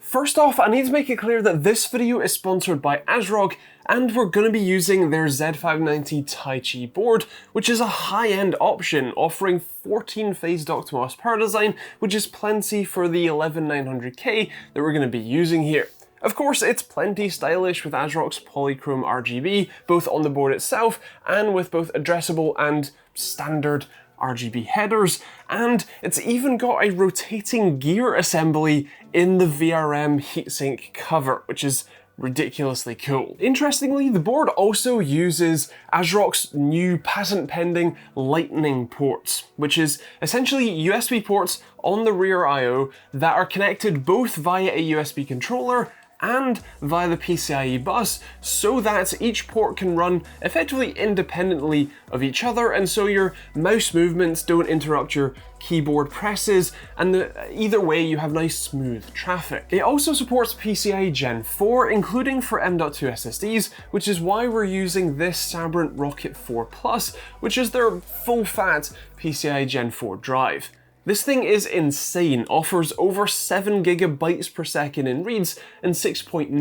First off, I need to make it clear that this video is sponsored by ASRock, and we're going to be using their Z590 TaiChi board, which is a high-end option, offering 14 phase DOCTMOS power design, which is plenty for the 11900K that we're going to be using here. Of course, it's plenty stylish with ASRock's polychrome RGB, both on the board itself and with both addressable and standard RGB headers, and it's even got a rotating gear assembly in the VRM heatsink cover, which is ridiculously cool. Interestingly, the board also uses ASRock's new patent-pending Lightning ports, which is essentially USB ports on the rear I/O that are connected both via a USB controller and via the PCIe bus, so that each port can run effectively independently of each other, and so your mouse movements don't interrupt your keyboard presses, and either way you have nice smooth traffic. It also supports PCIe Gen 4, including for M.2 SSDs, which is why we're using this Sabrent Rocket 4 Plus, which is their full-fat PCIe Gen 4 drive. This thing is insane, offers over 7 GB per second in reads and 6.9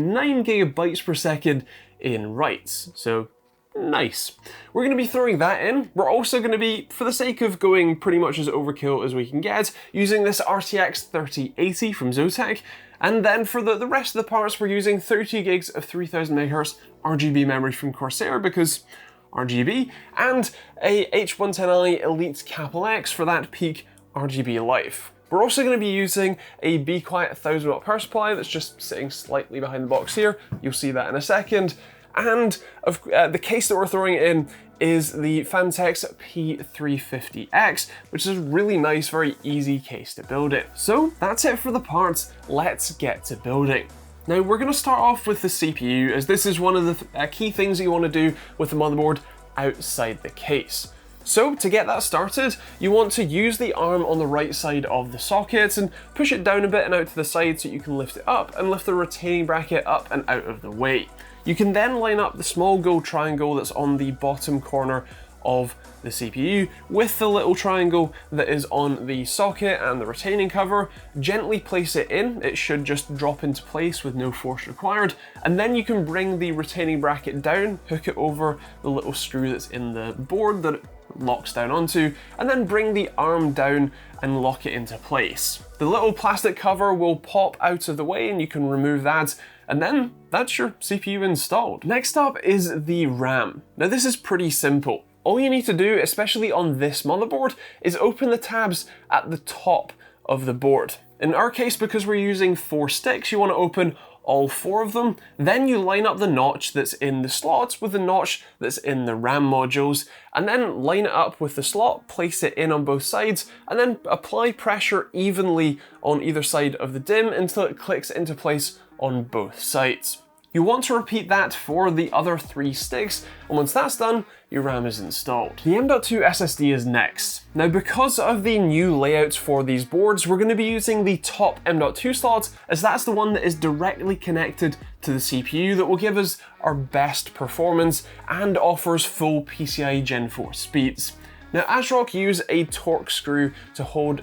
GB per second in writes, so nice. We're going to be throwing that in. We're also going to be, for the sake of going pretty much as overkill as we can get, using this RTX 3080 from Zotac, and then for the rest of the parts we're using 32 gigs of 3000 MHz RGB memory from Corsair, because RGB, and a H110i Elite X for that peak RGB life. We're also going to be using a Be Quiet 1000 watt power supply that's just sitting slightly behind the box here. You'll see that in a second. And the case that we're throwing it in is the Phanteks P350X, which is a really nice, very easy case to build in. So that's it for the parts. Let's get to building. Now we're going to start off with the CPU, as this is one of the key things that you want to do with the motherboard outside the case. So to get that started, you want to use the arm on the right side of the socket and push it down a bit and out to the side so you can lift it up and lift the retaining bracket up and out of the way. You can then line up the small gold triangle that's on the bottom corner of the CPU with the little triangle that is on the socket and the retaining cover. Gently place it in, it should just drop into place with no force required, and then you can bring the retaining bracket down, hook it over the little screw that's in the board that it locks down onto, and then bring the arm down and lock it into place. The little plastic cover will pop out of the way and you can remove that, and then that's your CPU installed. Next up is the RAM. Now this is pretty simple. All you need to do, especially on this motherboard, is open the tabs at the top of the board. In our case, because we're using 4 sticks, you want to open all 4 of them. Then you line up the notch that's in the slots with the notch that's in the RAM modules, and then line it up with the slot, place it in on both sides, and then apply pressure evenly on either side of the DIMM until it clicks into place on both sides. You want to repeat that for the other 3 sticks, and once that's done, your RAM is installed. The M.2 SSD is next. Now, because of the new layouts for these boards, we're going to be using the top M.2 slot, as that's the one that is directly connected to the CPU that will give us our best performance and offers full PCIe Gen 4 speeds. Now, ASRock use a torque screw to hold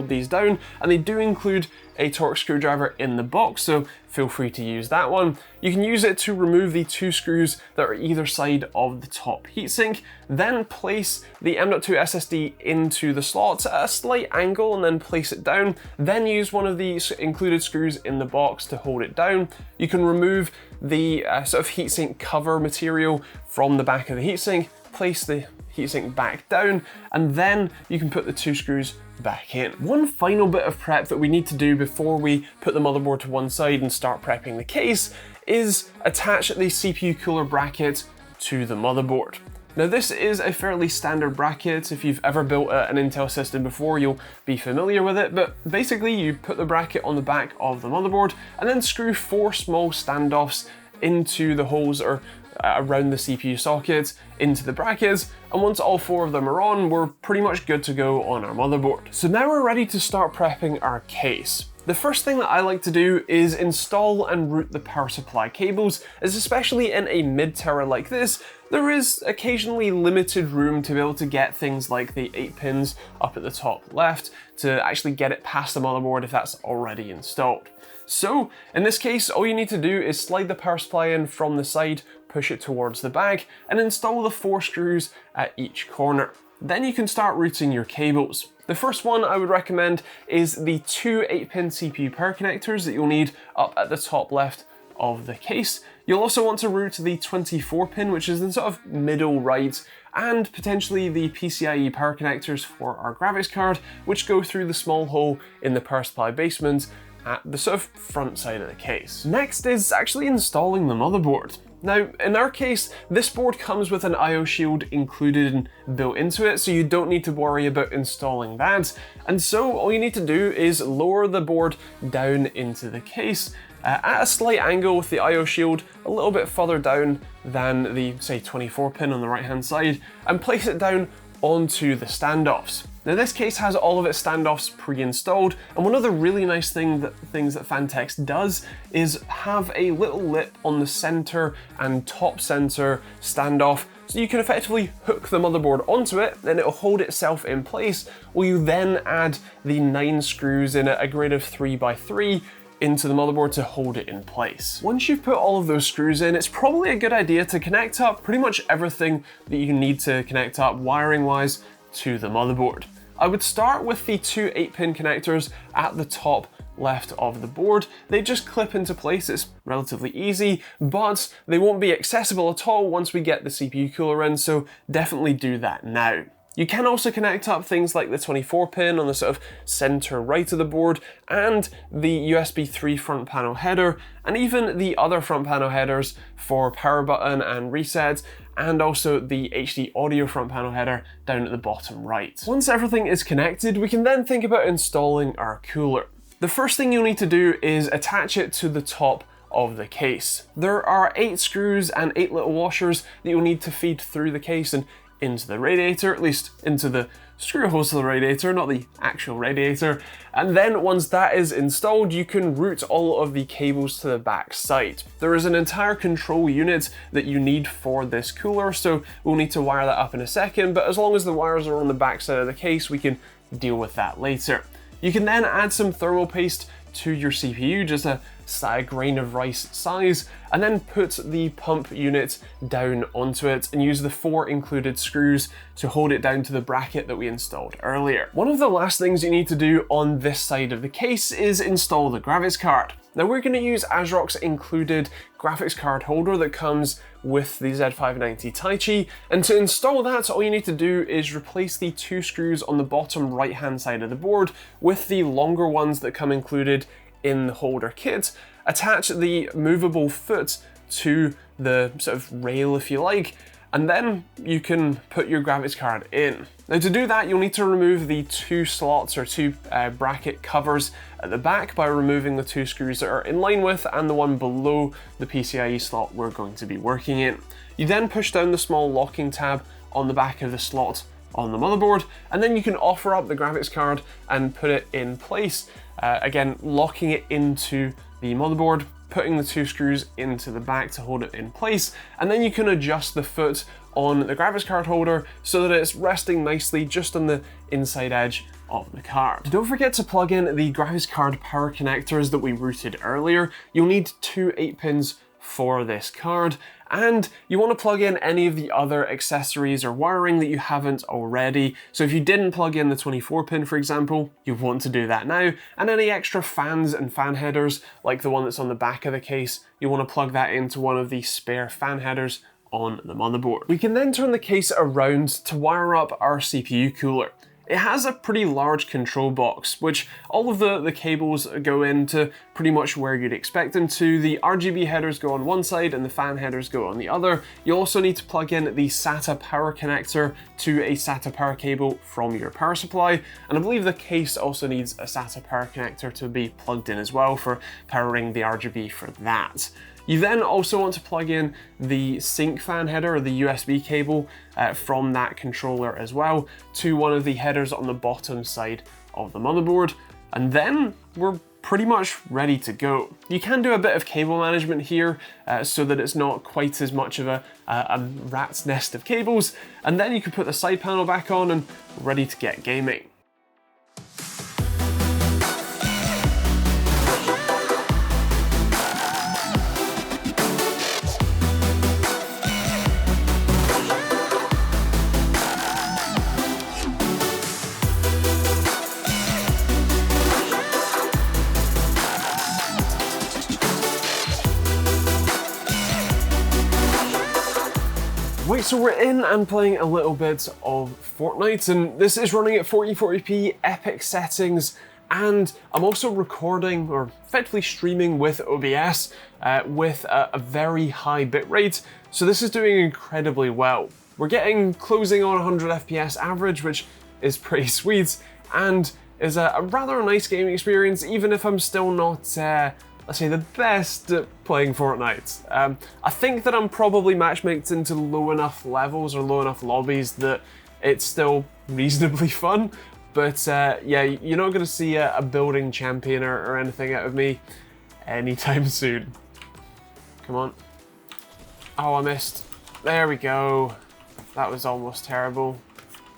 these down, and they do include a torque screwdriver in the box, so feel free to use that one. You can use it to remove the 2 screws that are either side of the top heatsink, then place the M.2 SSD into the slot at a slight angle and then place it down, then use one of the included screws in the box to hold it down. You can remove the sort of heatsink cover material from the back of the heatsink, place the heatsink back down, and then you can put the 2 screws back in. One final bit of prep that we need to do before we put the motherboard to one side and start prepping the case is attach the CPU cooler bracket to the motherboard. Now this is a fairly standard bracket. If you've ever built an Intel system before, you'll be familiar with it, but basically you put the bracket on the back of the motherboard and then screw 4 small standoffs into the holes or around the CPU socket into the brackets, and once all 4 of them are on, we're pretty much good to go on our motherboard. So now we're ready to start prepping our case. The first thing that I like to do is install and route the power supply cables, as especially in a mid-tower like this, there is occasionally limited room to be able to get things like the 8 pins up at the top left to actually get it past the motherboard if that's already installed. So in this case, all you need to do is slide the power supply in from the side, push it towards the back, and install the 4 screws at each corner. Then you can start routing your cables. The first one I would recommend is the 2 8-pin CPU power connectors that you'll need up at the top left of the case. You'll also want to route the 24-pin, which is in sort of middle right, and potentially the PCIe power connectors for our graphics card, which go through the small hole in the power supply basement at the sort of front side of the case. Next is actually installing the motherboard. Now, in our case, this board comes with an I/O shield included and built into it, so you don't need to worry about installing that. And so all you need to do is lower the board down into the case at a slight angle with the I/O shield a little bit further down than the, say, 24-pin on the right-hand side, and place it down onto the standoffs. Now this case has all of its standoffs pre-installed, and one of the really nice things that Phanteks does is have a little lip on the center and top center standoff, so you can effectively hook the motherboard onto it, and it'll hold itself in place, while you then add the 9 screws in a grid of 3x3 into the motherboard to hold it in place. Once you've put all of those screws in, it's probably a good idea to connect up pretty much everything that you need to connect up wiring-wise to the motherboard. I would start with the 2 8-pin connectors at the top left of the board. They just clip into place. It's relatively easy, but they won't be accessible at all once we get the CPU cooler in, so definitely do that now. You can also connect up things like the 24-pin on the sort of center right of the board, and the USB 3 front panel header, and even the other front panel headers for power button and reset, and also the HD audio front panel header down at the bottom right. Once everything is connected, we can then think about installing our cooler. The first thing you'll need to do is attach it to the top of the case. There are 8 screws and 8 little washers that you'll need to feed through the case and into the radiator, at least into the screw holes of the radiator, not the actual radiator. And then once that is installed, you can route all of the cables to the back side. There is an entire control unit that you need for this cooler, so we'll need to wire that up in a second, but as long as the wires are on the back side of the case, we can deal with that later. You can then add some thermal paste to your CPU, just a grain of rice size, and then put the pump unit down onto it and use the 4 included screws to hold it down to the bracket that we installed earlier. One of the last things you need to do on this side of the case is install the graphics card. Now we're going to use ASRock's included graphics card holder that comes with the Z590 Taichi, and to install that, all you need to do is replace the 2 screws on the bottom right hand side of the board with the longer ones that come included in the holder kit. Attach the movable foot to the sort of rail, if you like, and then you can put your graphics card in. Now to do that, you'll need to remove the 2 slots or 2 bracket covers at the back by removing the 2 screws that are in line with and the one below the PCIe slot we're going to be working in. You then push down the small locking tab on the back of the slot on the motherboard, and then you can offer up the graphics card and put it in place. Again, locking it into the motherboard, putting the 2 screws into the back to hold it in place, and then you can adjust the foot on the graphics card holder so that it's resting nicely just on the inside edge of the card. Don't forget to plug in the graphics card power connectors that we routed earlier. You'll need 2 8-pins for this card, and you want to plug in any of the other accessories or wiring that you haven't already. So if you didn't plug in the 24-pin, for example, you want to do that now, and any extra fans and fan headers, like the one that's on the back of the case, you want to plug that into one of the spare fan headers on the motherboard. We can then turn the case around to wire up our CPU cooler. It has a pretty large control box, which all of the cables go into pretty much where you'd expect them to. The RGB headers go on one side and the fan headers go on the other. You also need to plug in the SATA power connector to a SATA power cable from your power supply, and I believe the case also needs a SATA power connector to be plugged in as well for powering the RGB for that. You then also want to plug in the sync fan header, or the USB cable from that controller as well, to one of the headers on the bottom side of the motherboard. And then we're pretty much ready to go. You can do a bit of cable management here so that it's not quite as much of a rat's nest of cables, and then you can put the side panel back on and ready to get gaming. Right, so we're in and playing a little bit of Fortnite, and this is running at 1440p epic settings, and I'm also recording, or effectively streaming with OBS with a very high bitrate, so this is doing incredibly well. We're getting closing on 100 FPS average, which is pretty sweet, and is a rather nice gaming experience, even if I'm still not let's say the best at playing Fortnite. I think that I'm probably matchmaked into low enough levels or low enough lobbies that it's still reasonably fun, but yeah, you're not going to see a building champion or anything out of me anytime soon. Come on. Oh, I missed. There we go. That was almost terrible.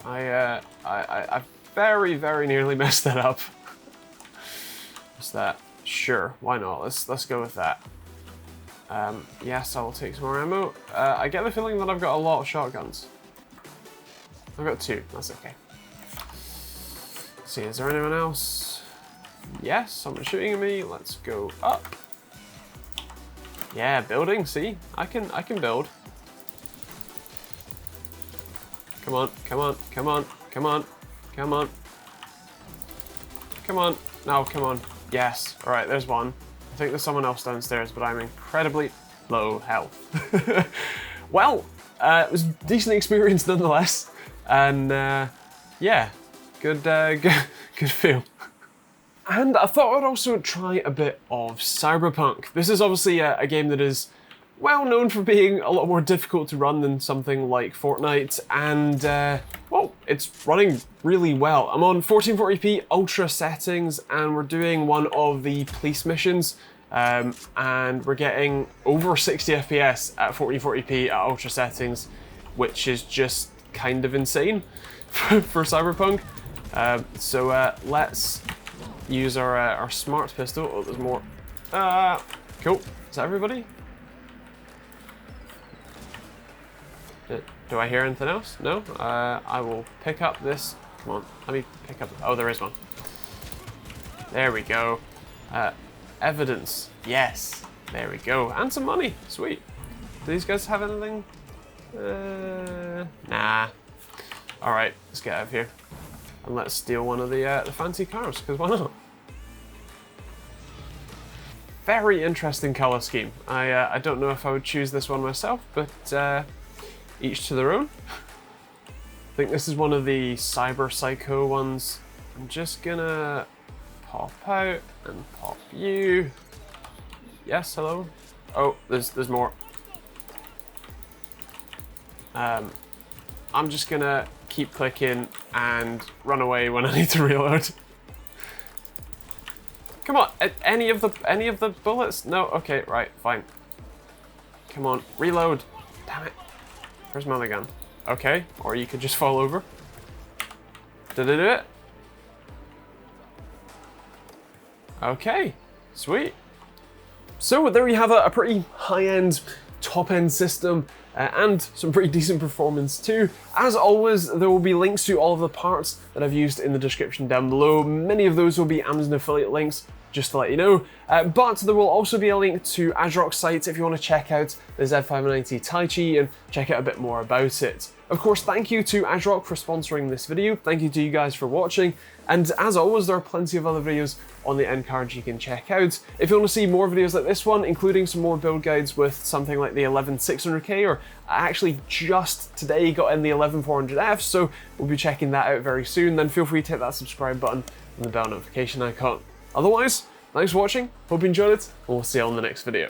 I very, very nearly messed that up. What's that? Sure, why not? Let's go with that. Yes, I will take some more ammo. I get the feeling that I've got a lot of shotguns. I've got 2, that's okay. Let's see, is there anyone else? Yes, someone's shooting at me. Let's go up. Yeah, building, see? I can build. Come on, come on, come on, come on, come on. Come on, no, come on. Yes, all right, there's one. I think there's someone else downstairs, but I'm incredibly low health. Well, it was a decent experience nonetheless, and yeah, good feel. And I thought I'd also try a bit of Cyberpunk. This is obviously a game that is well known for being a lot more difficult to run than something like Fortnite, and well, it's running really well. I'm on 1440p ultra settings, and we're doing one of the police missions, and we're getting over 60 FPS at 1440p at ultra settings, which is just kind of insane for Cyberpunk. So let's use our smart pistol. Oh, there's more. Cool. Is that everybody? Do I hear anything else? No? I will pick up this. Come on, let me pick up. Oh, there is one. There we go. Evidence. Yes. There we go. And some money. Sweet. Do these guys have anything? Nah. Alright, let's get out of here. And let's steal one of the fancy cars, because why not? Very interesting colour scheme. I don't know if I would choose this one myself, but each to their own. I think this is one of the Cyber Psycho ones. I'm just gonna pop out and pop you. Yes, hello. Oh, there's more. I'm just gonna keep clicking and run away when I need to reload. Come on, any of the bullets? No, okay, right, fine. Come on, reload. Damn it. Where's my other gun? Okay, or you could just fall over. Did I do it? Okay, sweet. So there you have a pretty high-end, top-end system and some pretty decent performance too. As always, there will be links to all of the parts that I've used in the description down below. Many of those will be Amazon affiliate links, just to let you know. But there will also be a link to ASRock's site if you want to check out the Z590 Taichi and check out a bit more about it. Of course, thank you to ASRock for sponsoring this video. Thank you to you guys for watching. And as always, there are plenty of other videos on the end cards you can check out. If you want to see more videos like this one, including some more build guides with something like the 11600K, or I actually just today got in the 11400F, so we'll be checking that out very soon, then feel free to hit that subscribe button and the bell notification icon. Otherwise, thanks for watching, hope you enjoyed it, and we'll see you on the next video.